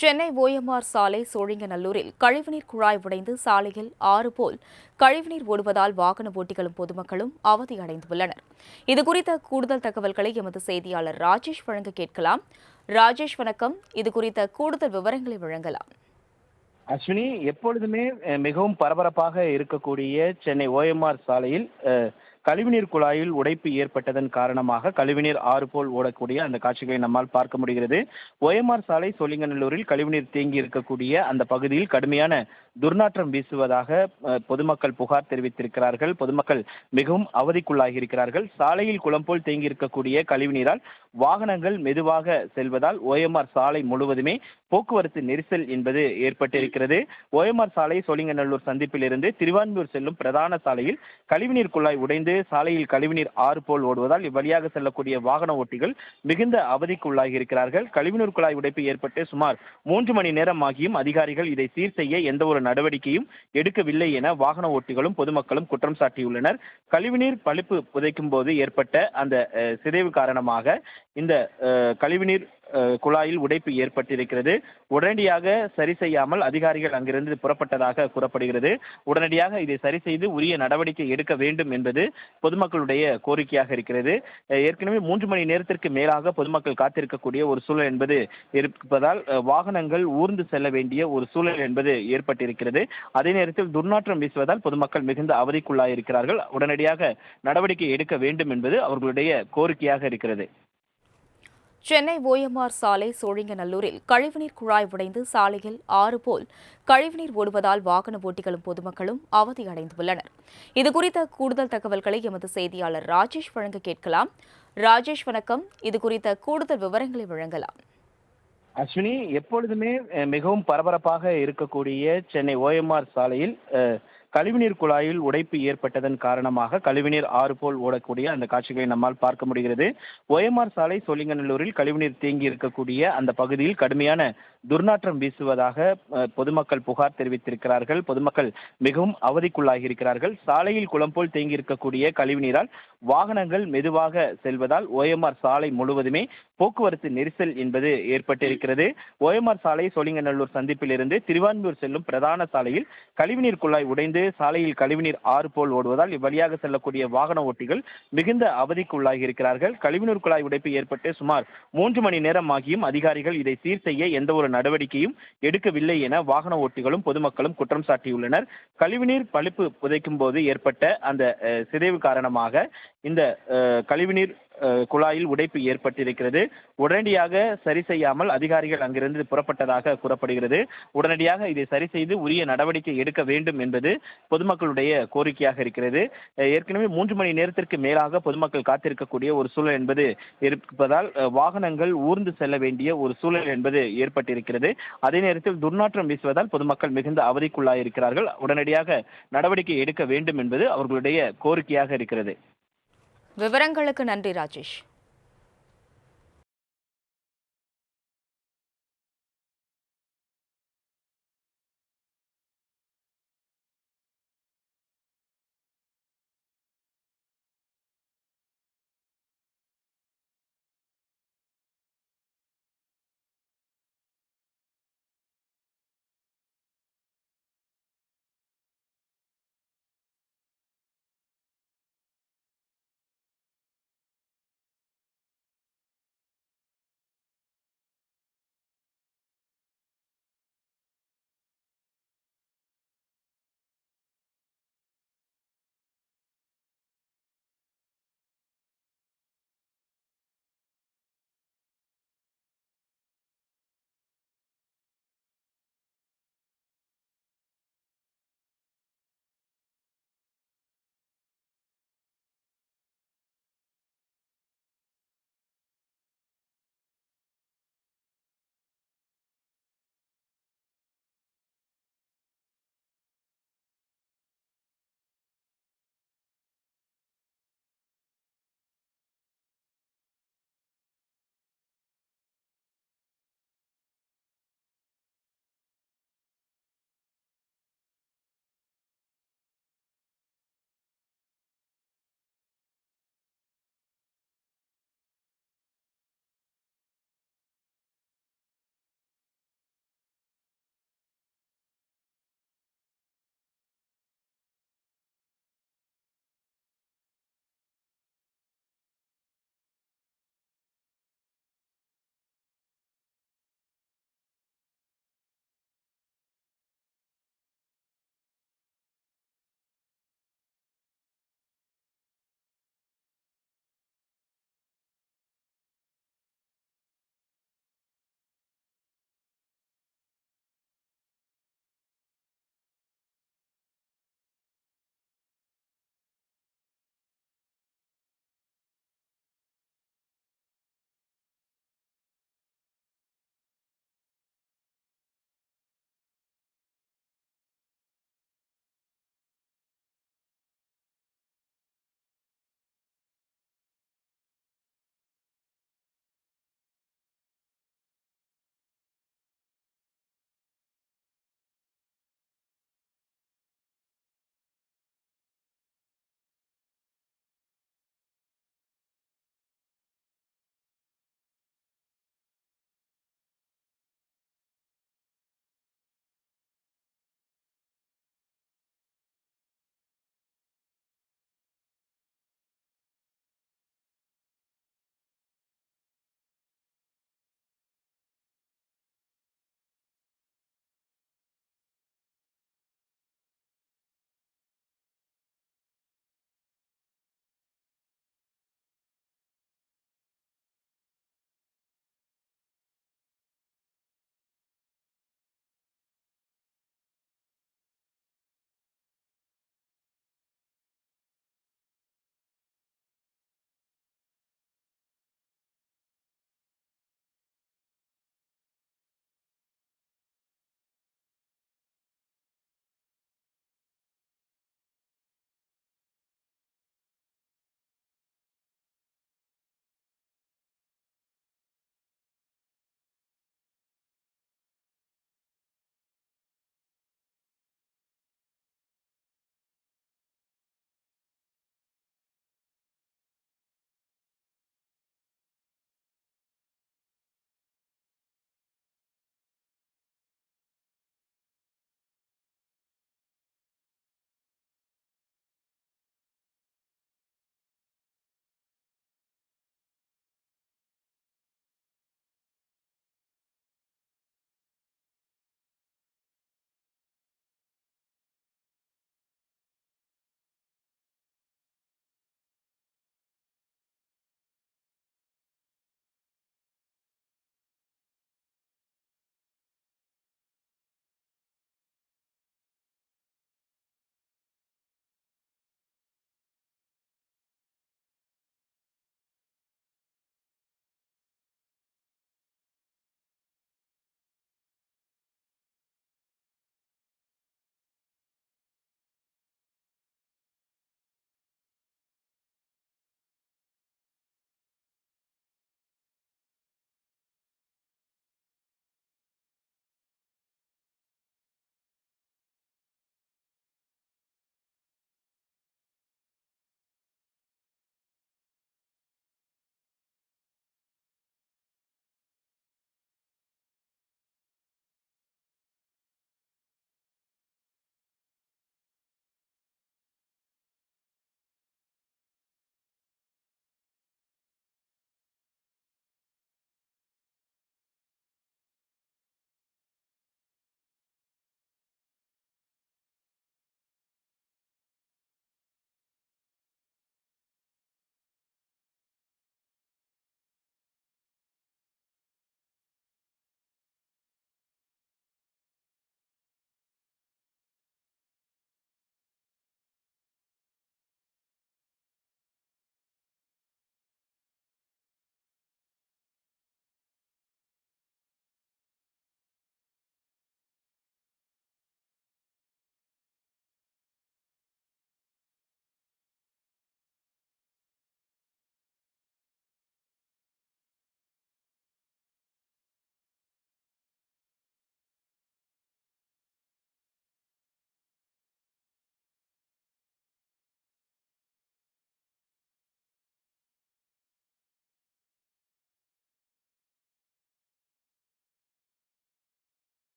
Chennai OMR சாலை சோழிங்கநல்லூரில் கழிவுநீர் குழாய் உடைந்து சாலையில் ஆறு போல் கழிவுநீர் ஓடுவதால் வாகன ஓட்டிகளும் பொதுமக்களும் அவதியடைந்துள்ளனர். இதுகுறித்த கூடுதல் தகவல்களை எமது செய்தியாளர் ராஜேஷ் வழங்க கேட்கலாம். ராஜேஷ், வணக்கம். இதுகுறித்த கூடுதல் விவரங்களை வழங்கலாம். அஸ்வினி, எப்பொழுதுமே மிகவும் பரபரப்பாக இருக்கக்கூடிய சென்னை ஓஎம்ஆர் சாலையில் கழிவுநீர் குழாயில் உடைப்பு ஏற்பட்டதன் காரணமாக கழிவுநீர் ஆறு போல் ஓடக்கூடிய அந்த காட்சிகளை நம்மால் பார்க்க முடிகிறது. ஓஎம்ஆர் சாலை சோழிங்கநல்லூரில் கழிவுநீர் தேங்கி இருக்கக்கூடிய அந்த பகுதியில் கடுமையான துர்நாற்றம் வீசுவதாக பொதுமக்கள் புகார் தெரிவித்திருக்கிறார்கள். பொதுமக்கள் மிகவும் அவதிக்குள்ளாகி இருக்கிறார்கள். சாலையில் குளம் போல் தேங்கி இருக்கக்கூடிய கழிவுநீரால் வாகனங்கள் மெதுவாக செல்வதால் ஓஎம்ஆர் சாலை முழுவதுமே போக்குவரத்து நெரிசல் என்பது ஏற்பட்டிருக்கிறது. ஓஎம்ஆர் சாலை சோழிங்கநல்லூர் சந்திப்பில் இருந்து திருவான்மியூர் செல்லும் பிரதான சாலையில் கழிவுநீர் குழாய் உடைந்து சாலையில் கழிவுநீர் ஆறு போல் ஓடுவதால் இவ்வழியாக செல்லக்கூடிய வாகன ஓட்டிகள் மிகுந்த அவதிக்கு உள்ளாகி இருக்கிறார்கள். கழிவுநீர் குழாய் உடைப்பு ஏற்பட்டு சுமார் 3 மணி நேரம் ஆகியும் அதிகாரிகள் இதை சீர் செய்ய எந்த ஒரு நடவடிக்கையும் எடுக்கவில்லை என வாகன ஓட்டிகளும் பொதுமக்களும் குற்றம் சாட்டியுள்ளனர். கழிவுநீர் பழுப்பு புதைக்கும் போது ஏற்பட்ட அந்த சிதைவு காரணமாக இந்த கழிவுநீர் குழாயில் உடைப்பு ஏற்பட்டிருக்கிறது. உடனடியாக சரி செய்யாமல் அதிகாரிகள் அங்கிருந்து புறப்பட்டதாக கூறப்படுகிறது. உடனடியாக இதை சரி செய்து உரிய நடவடிக்கை எடுக்க வேண்டும் என்பது பொதுமக்களுடைய கோரிக்கையாக இருக்கிறது. ஏற்கனவே 3 மணி நேரத்திற்கு மேலாக பொதுமக்கள் காத்திருக்கக்கூடிய ஒரு சூழல் என்பது இருப்பதால் வாகனங்கள் ஊர்ந்து செல்ல வேண்டிய ஒரு சூழல் என்பது ஏற்பட்டிருக்கிறது. அதே நேரத்தில் துர்நாற்றம் வீசுவதால் பொதுமக்கள் மிகுந்த அவதிக்குள்ளாயிருக்கிறார்கள். உடனடியாக நடவடிக்கை எடுக்க வேண்டும் என்பது அவர்களுடைய கோரிக்கையாக இருக்கிறது. சென்னை ஓஎம்ஆர் சாலை சோழிங்கநல்லூரில் கழிவுநீர் குழாய் உடைந்து சாலையில் ஆறு போல் கழிவுநீர் ஓடுவதால் வாகன ஓட்டிகளும் பொதுமக்களும் அவதியடைந்துள்ளனர். இதுகுறித்த கூடுதல் தகவல்களை எமது செய்தியாளர் ராஜேஷ் வழங்க கேட்கலாம். ராஜேஷ், வணக்கம். இதுகுறித்த கூடுதல் விவரங்களை வழங்கலாம். அஸ்வினி, எப்பொழுதுமே மிகவும் பரபரப்பாக இருக்கக்கூடிய சென்னை ஓஎம்ஆர் சாலையில் கழிவுநீர் குழாயில் உடைப்பு ஏற்பட்டதன் காரணமாக கழிவுநீர் ஆறு போல் ஓடக்கூடிய அந்த காட்சிகளை நம்மால் பார்க்க முடிகிறது. ஓஎம்ஆர் சாலை சோழிங்கநல்லூரில் கழிவுநீர் தேங்கி இருக்கக்கூடிய அந்த பகுதியில் கடுமையான துர்நாற்றம் வீசுவதாக பொதுமக்கள் புகார் தெரிவித்திருக்கிறார்கள். பொதுமக்கள் மிகவும் அவதிக்குள்ளாகி இருக்கிறார்கள். சாலையில் குளம் போல் தேங்கி இருக்கக்கூடிய கழிவுநீரால் வாகனங்கள் மெதுவாக செல்வதால் ஓஎம்ஆர் சாலை முழுவதுமே போக்குவரத்து நெரிசல் என்பது ஏற்பட்டிருக்கிறது. ஓஎம்ஆர் சாலை சோழிங்கநல்லூர் சந்திப்பில் இருந்து திருவான்மியூர் செல்லும் பிரதான சாலையில் கழிவுநீர் குழாய் உடைந்து சாலையில் கழிவுநீர் ஆறு போல் ஓடுவதால் இவ்வழியாக செல்லக்கூடிய வாகன ஓட்டிகள் மிகுந்த அவதிக்கு உள்ளாகி இருக்கிறார்கள். கழிவுநீர் குழாய் உடைப்பு ஏற்பட்டு சுமார் 3 மணி நேரம் ஆகியும் அதிகாரிகள் இதை சீர் செய்ய எந்த ஒரு நடவடிக்கையும் எடுக்கவில்லை என வாகன ஓட்டிகளும் பொதுமக்களும் குற்றம் சாட்டியுள்ளனர். கழிவுநீர் பழுப்பு புதைக்கும் போது ஏற்பட்ட அந்த சிதைவு காரணமாக இந்த கழிவுநீர் குழாயில் உடைப்பு ஏற்பட்டிருக்கிறது. உடனடியாக சரி செய்யாமல் அதிகாரிகள் அங்கிருந்து புறப்பட்டதாக கூறப்படுகிறது. உடனடியாக இதை சரி செய்து உரிய நடவடிக்கை எடுக்க வேண்டும் என்பது பொதுமக்களுடைய கோரிக்கையாக இருக்கிறது. ஏற்கனவே 3 மணி நேரத்திற்கு மேலாக பொதுமக்கள் காத்திருக்கக்கூடிய ஒரு சூழல் என்பது இருப்பதால் வாகனங்கள் ஊர்ந்து செல்ல வேண்டிய ஒரு சூழல் என்பது ஏற்பட்டிருக்கிறது. அதே நேரத்தில் துர்நாற்றம் வீசுவதால் பொதுமக்கள் மிகுந்த அவதிக்குள்ளாயிருக்கிறார்கள். உடனடியாக நடவடிக்கை எடுக்க வேண்டும் என்பது அவர்களுடைய கோரிக்கையாக இருக்கிறது. விவரங்களுக்கு நன்றி, ராஜேஷ்.